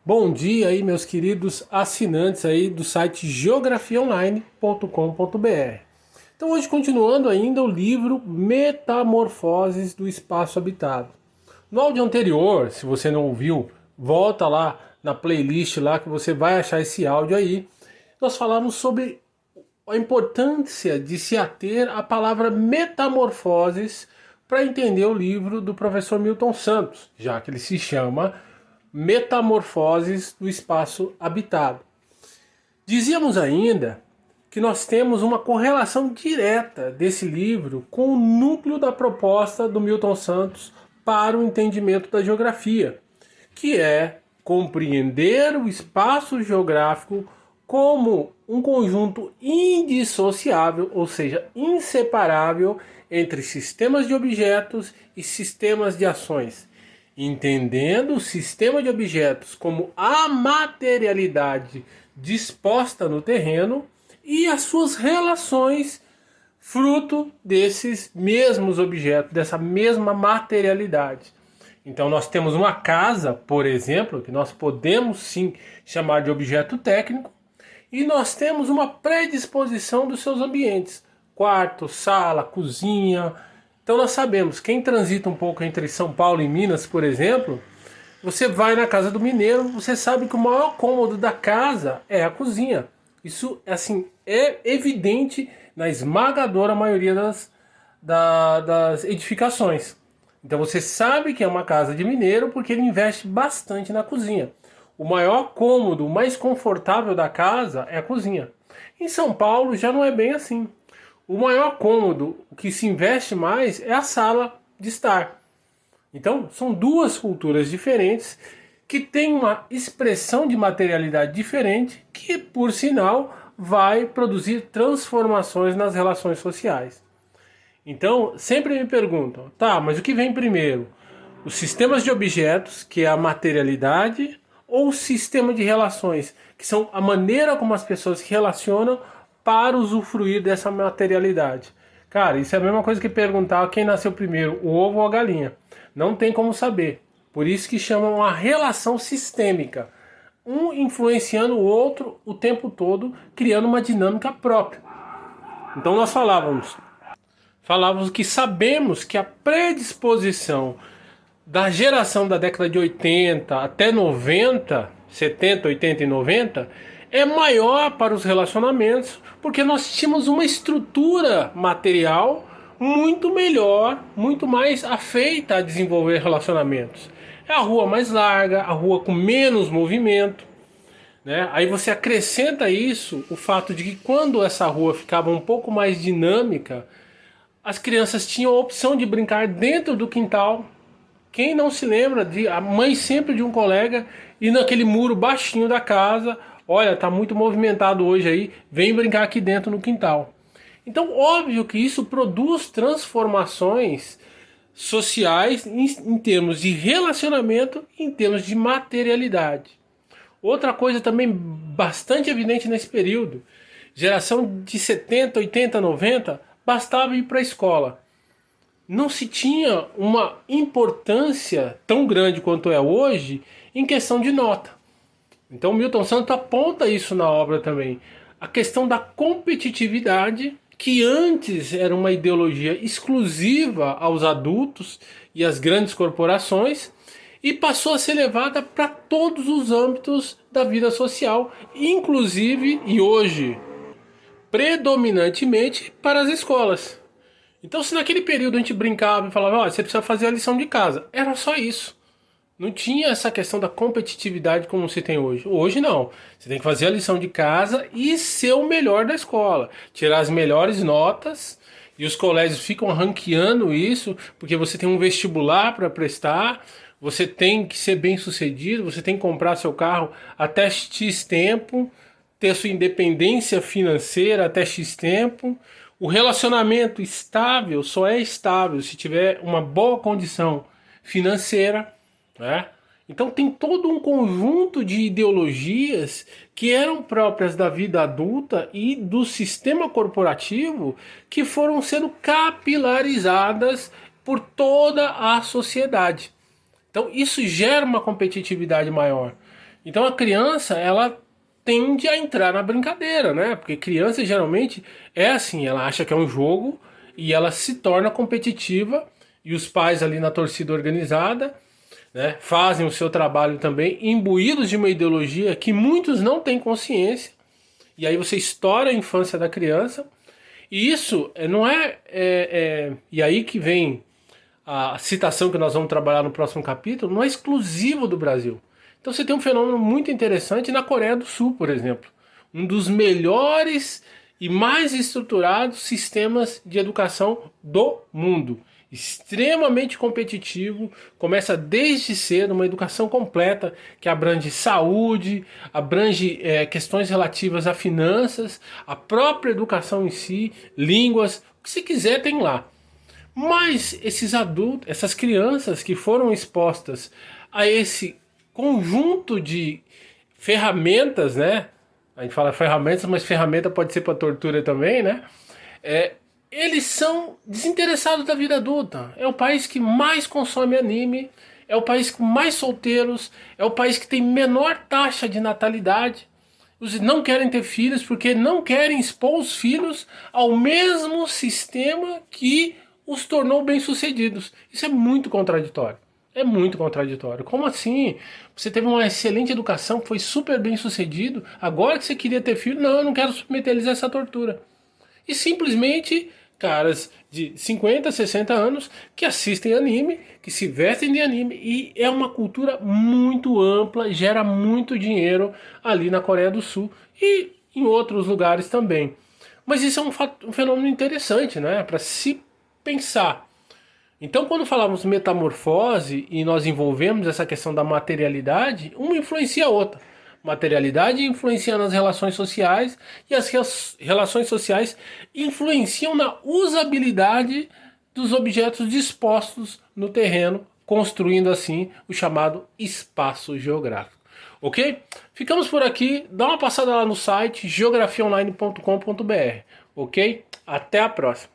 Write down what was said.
Bom dia aí, meus queridos assinantes aí do site geografiaonline.com.br. Então hoje continuando ainda o livro Metamorfoses do Espaço Habitado. No áudio anterior, se você não ouviu, volta lá na playlist lá que você vai achar esse áudio aí. Nós falamos sobre a importância de se ater à palavra metamorfoses para entender o livro do professor Milton Santos, já que ele se chama Metamorfoses do Espaço Habitado. Dizíamos ainda que nós temos uma correlação direta desse livro com o núcleo da proposta do Milton Santos para o entendimento da geografia, que é compreender o espaço geográfico como um conjunto indissociável, ou seja, inseparável entre sistemas de objetos e sistemas de ações, entendendo o sistema de objetos como a materialidade disposta no terreno e as suas relações fruto desses mesmos objetos, dessa mesma materialidade. Então nós temos uma casa, por exemplo, que nós podemos sim chamar de objeto técnico, e nós temos uma predisposição dos seus ambientes, quarto, sala, cozinha. Então nós sabemos, quem transita um pouco entre São Paulo e Minas, por exemplo, você vai na casa do mineiro, você sabe que o maior cômodo da casa é a cozinha. Isso assim, é evidente na esmagadora maioria das edificações. Então você sabe que é uma casa de mineiro porque ele investe bastante na cozinha. O maior cômodo, o mais confortável da casa é a cozinha. Em São Paulo já não é bem assim. O maior cômodo, o que se investe mais, é a sala de estar. Então, são duas culturas diferentes que têm uma expressão de materialidade diferente que, por sinal, vai produzir transformações nas relações sociais. Então, sempre me perguntam, tá, mas o que vem primeiro? Os sistemas de objetos, que é a materialidade, ou o sistema de relações, que são a maneira como as pessoas se relacionam para usufruir dessa materialidade? Cara, isso é a mesma coisa que perguntar quem nasceu primeiro, o ovo ou a galinha. Não tem como saber. Por isso que chamam uma relação sistêmica. Um influenciando o outro o tempo todo, criando uma dinâmica própria. Então nós falávamos que sabemos que a predisposição da geração da década de 80 até 90, 70, 80 e 90, é maior para os relacionamentos, porque nós tínhamos uma estrutura material muito melhor, muito mais afeita a desenvolver relacionamentos. É a rua mais larga, a rua com menos movimento, né? Aí você acrescenta isso, o fato de que quando essa rua ficava um pouco mais dinâmica, as crianças tinham a opção de brincar dentro do quintal. Quem não se lembra de a mãe sempre de um colega ir naquele muro baixinho da casa, olha, tá muito movimentado hoje aí, vem brincar aqui dentro no quintal. Então, óbvio que isso produz transformações sociais em termos de relacionamento, em termos de materialidade. Outra coisa também bastante evidente nesse período, geração de 70, 80, 90, bastava ir para a escola. Não se tinha uma importância tão grande quanto é hoje em questão de nota. Então Milton Santos aponta isso na obra também. A questão da competitividade, que antes era uma ideologia exclusiva aos adultos e às grandes corporações, e passou a ser levada para todos os âmbitos da vida social, inclusive, e hoje, predominantemente para as escolas. Então, se naquele período a gente brincava e falava, ó, você precisa fazer a lição de casa, era só isso. Não tinha essa questão da competitividade como se tem hoje. Hoje não. Você tem que fazer a lição de casa e ser o melhor da escola. Tirar as melhores notas, e os colégios ficam ranqueando isso, porque você tem um vestibular para prestar, você tem que ser bem sucedido, você tem que comprar seu carro até X tempo, ter sua independência financeira até X tempo. O relacionamento estável só é estável se tiver uma boa condição financeira, né? Então tem todo um conjunto de ideologias que eram próprias da vida adulta e do sistema corporativo que foram sendo capilarizadas por toda a sociedade. Então isso gera uma competitividade maior. Então a criança, ela tende a entrar na brincadeira, né? Porque criança geralmente é assim, ela acha que é um jogo e ela se torna competitiva, e os pais ali na torcida organizada, né, fazem o seu trabalho também, imbuídos de uma ideologia que muitos não têm consciência, e aí você estoura a infância da criança. E isso não e aí que vem a citação que nós vamos trabalhar no próximo capítulo, não é exclusivo do Brasil. Então você tem um fenômeno muito interessante na Coreia do Sul, por exemplo. Um dos melhores e mais estruturados sistemas de educação do mundo. Extremamente competitivo, começa desde cedo, uma educação completa que abrange saúde, abrange questões relativas a finanças, a própria educação em si, línguas, o que se quiser tem lá. Mas esses adultos, essas crianças que foram expostas a esse conjunto de ferramentas, né? A gente fala ferramentas, mas ferramenta pode ser para tortura também, né? Eles são desinteressados da vida adulta. É o país que mais consome anime, é o país com mais solteiros, é o país que tem menor taxa de natalidade. Os não querem ter filhos porque não querem expor os filhos ao mesmo sistema que os tornou bem-sucedidos. Isso é muito contraditório. É muito contraditório. Como assim? Você teve uma excelente educação, foi super bem-sucedido, agora que você queria ter filho, não, eu não quero submeter eles a essa tortura. E simplesmente caras de 50, 60 anos que assistem anime, que se vestem de anime, e é uma cultura muito ampla, gera muito dinheiro ali na Coreia do Sul e em outros lugares também. Mas isso é um fenômeno interessante, né, para se pensar. Então, quando falamos metamorfose e nós envolvemos essa questão da materialidade, uma influencia a outra. Materialidade influencia nas relações sociais e as relações sociais influenciam na usabilidade dos objetos dispostos no terreno, construindo assim o chamado espaço geográfico. Ok? Ficamos por aqui. Dá uma passada lá no site geografiaonline.com.br. Ok? Até a próxima.